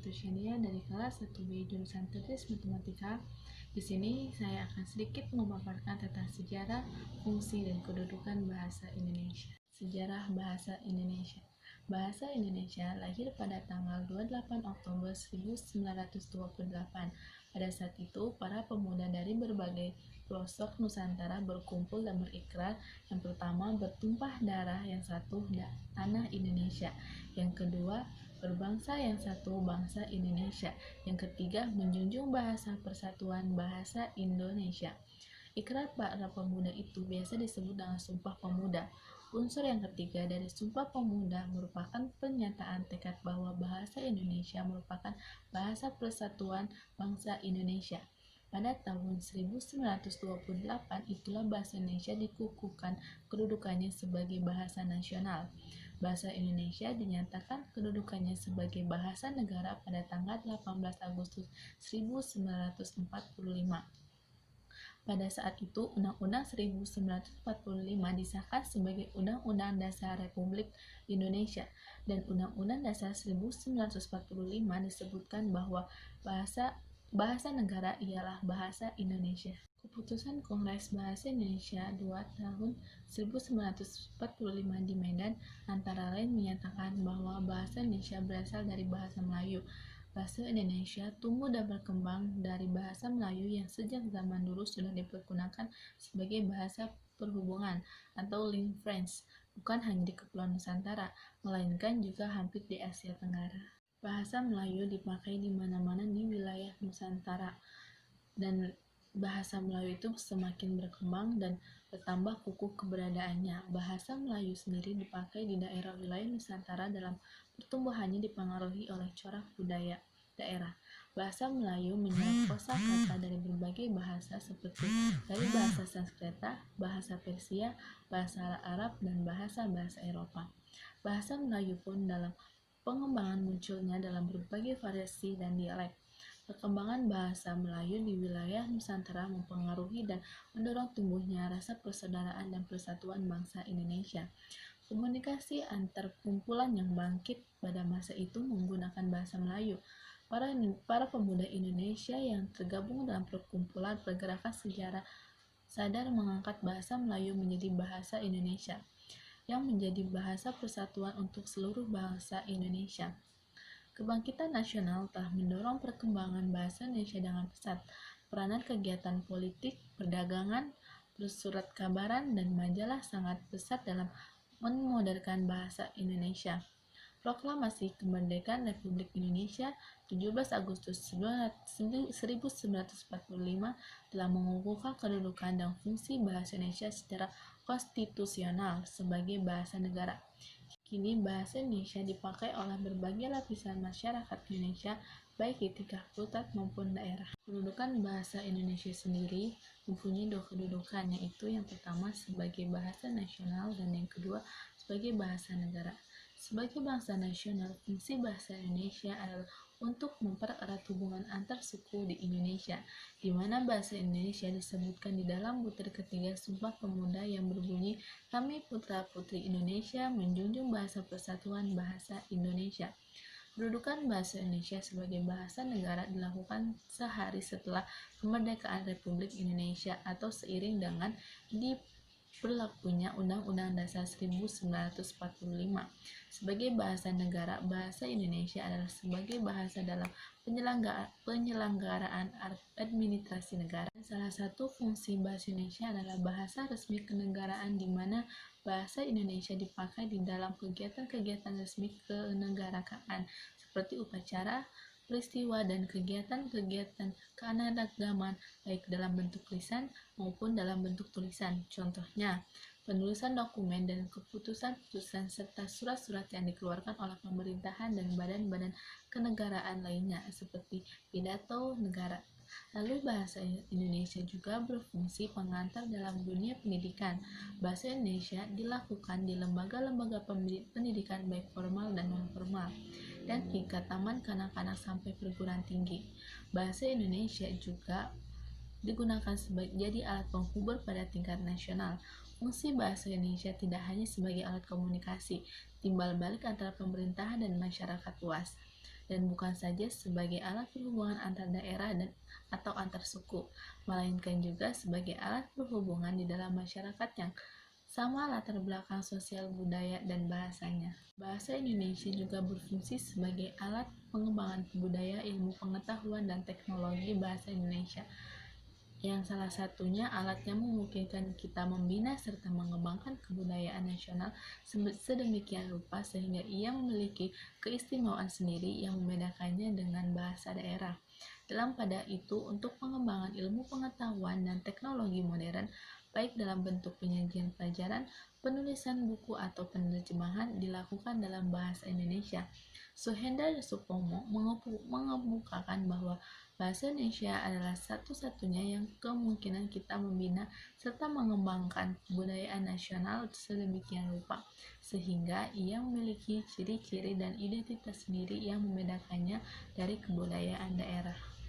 Santoshania dari kelas 1B jurusan Teknis Matematika. Di sini saya akan sedikit memaparkan tentang sejarah, fungsi, dan kedudukan bahasa Indonesia. Sejarah bahasa Indonesia. Bahasa Indonesia lahir pada tanggal 28 Oktober 1928. Pada saat itu, para pemuda dari berbagai pelosok Nusantara berkumpul dan berikrar. Yang pertama, bertumpah darah, yang satu, tanah Indonesia. Yang kedua, berbangsa, yang satu, bangsa Indonesia. Yang ketiga, menjunjung bahasa persatuan bahasa Indonesia. Ikrar para pemuda itu biasa disebut dengan Sumpah Pemuda. Unsur yang ketiga dari Sumpah Pemuda merupakan pernyataan tekad bahwa bahasa Indonesia merupakan bahasa persatuan bangsa Indonesia. Pada tahun 1928, itulah bahasa Indonesia dikukuhkan kedudukannya sebagai bahasa nasional. Bahasa Indonesia dinyatakan kedudukannya sebagai bahasa negara pada tanggal 18 Agustus 1945. Pada saat itu, Undang-Undang 1945 disahkan sebagai Undang-Undang Dasar Republik Indonesia, dan Undang-Undang Dasar 1945 disebutkan bahwa bahasa negara ialah bahasa Indonesia. Keputusan Kongres Bahasa Indonesia 2 tahun 1945 di Medan antara lain menyatakan bahwa bahasa Indonesia berasal dari bahasa Melayu. Bahasa Indonesia tumbuh dan berkembang dari bahasa Melayu yang sejak zaman dulu sudah dipergunakan sebagai bahasa perhubungan atau link French, bukan hanya di Kepulauan Nusantara, melainkan juga hampir di Asia Tenggara. Bahasa Melayu dipakai di mana-mana di wilayah Nusantara, dan bahasa Melayu itu semakin berkembang dan bertambah kukuh keberadaannya. Bahasa Melayu sendiri dipakai di daerah wilayah Nusantara dalam pertumbuhannya dipengaruhi oleh corak budaya daerah. Bahasa Melayu menyerap kosakata dari berbagai bahasa seperti dari bahasa Sanskerta, bahasa Persia, bahasa Arab, dan bahasa-bahasa Eropa. Bahasa Melayu pun dalam pengembangan munculnya dalam berbagai variasi dan dialek. Perkembangan bahasa Melayu di wilayah Nusantara mempengaruhi dan mendorong tumbuhnya rasa persaudaraan dan persatuan bangsa Indonesia. Komunikasi antar kumpulan yang bangkit pada masa itu menggunakan bahasa Melayu. Para pemuda Indonesia yang tergabung dalam perkumpulan pergerakan sejarah sadar mengangkat bahasa Melayu menjadi bahasa Indonesia, yang menjadi bahasa persatuan untuk seluruh bangsa Indonesia. Kebangkitan nasional telah mendorong perkembangan bahasa Indonesia dengan pesat. Peranan kegiatan politik, perdagangan, bersurat kabaran, dan majalah sangat besar dalam memodernkan bahasa Indonesia. Proklamasi Kemerdekaan Republik Indonesia 17 Agustus 1945 telah mengukuhkan kedudukan dan fungsi bahasa Indonesia secara konstitusional sebagai bahasa negara. Kini bahasa Indonesia dipakai oleh berbagai lapisan masyarakat Indonesia, baik di tingkat pusat maupun daerah. Kedudukan bahasa Indonesia sendiri mempunyai dua kedudukan, yaitu yang pertama sebagai bahasa nasional dan yang kedua sebagai bahasa negara. Sebagai bangsa nasional, fungsi bahasa Indonesia adalah untuk mempererat hubungan antar suku di Indonesia, di mana bahasa Indonesia disebutkan di dalam butir ketiga Sumpah Pemuda yang berbunyi, "Kami putra-putri Indonesia menjunjung bahasa persatuan bahasa Indonesia." Kedudukan bahasa Indonesia sebagai bahasa negara dilakukan sehari setelah kemerdekaan Republik Indonesia atau seiring dengan berlakunya Undang-Undang Dasar 1945. Sebagai bahasa negara, bahasa Indonesia adalah sebagai bahasa dalam penyelenggaraan administrasi negara. Salah satu fungsi bahasa Indonesia adalah bahasa resmi kenegaraan, di mana bahasa Indonesia dipakai di dalam kegiatan-kegiatan resmi kenegaraan seperti upacara, peristiwa, dan kegiatan-kegiatan keanekaragaman baik dalam bentuk lisan maupun dalam bentuk tulisan. Contohnya, penulisan dokumen dan keputusan-keputusan serta surat-surat yang dikeluarkan oleh pemerintahan dan badan-badan kenegaraan lainnya seperti pidato negara. Lalu bahasa Indonesia juga berfungsi pengantar dalam dunia pendidikan. Bahasa Indonesia dilakukan di lembaga-lembaga pendidikan baik formal dan non-formal, dan tingkat taman kanak-kanak sampai perguruan tinggi. Bahasa Indonesia juga digunakan jadi alat penghubung pada tingkat nasional. Fungsi bahasa Indonesia tidak hanya sebagai alat komunikasi, timbal balik antara pemerintahan dan masyarakat luas. dan bukan saja sebagai alat perhubungan antar daerah dan atau antar suku, melainkan juga sebagai alat perhubungan di dalam masyarakat yang sama latar belakang sosial budaya dan bahasanya. Bahasa Indonesia juga berfungsi sebagai alat pengembangan budaya, ilmu pengetahuan, dan teknologi bahasa Indonesia, yang salah satunya alatnya memungkinkan kita membina serta mengembangkan kebudayaan nasional sedemikian rupa sehingga ia memiliki keistimewaan sendiri yang membedakannya dengan bahasa daerah. Dalam pada itu, untuk pengembangan ilmu pengetahuan dan teknologi modern, baik dalam bentuk penyajian pelajaran, penulisan buku, atau penerjemahan dilakukan dalam bahasa Indonesia. Suhendra Supomo mengemukakan bahwa bahasa Indonesia adalah satu-satunya yang kemungkinan kita membina serta mengembangkan kebudayaan nasional sedemikian rupa, sehingga ia memiliki ciri-ciri dan identitas sendiri yang membedakannya dari kebudayaan daerah.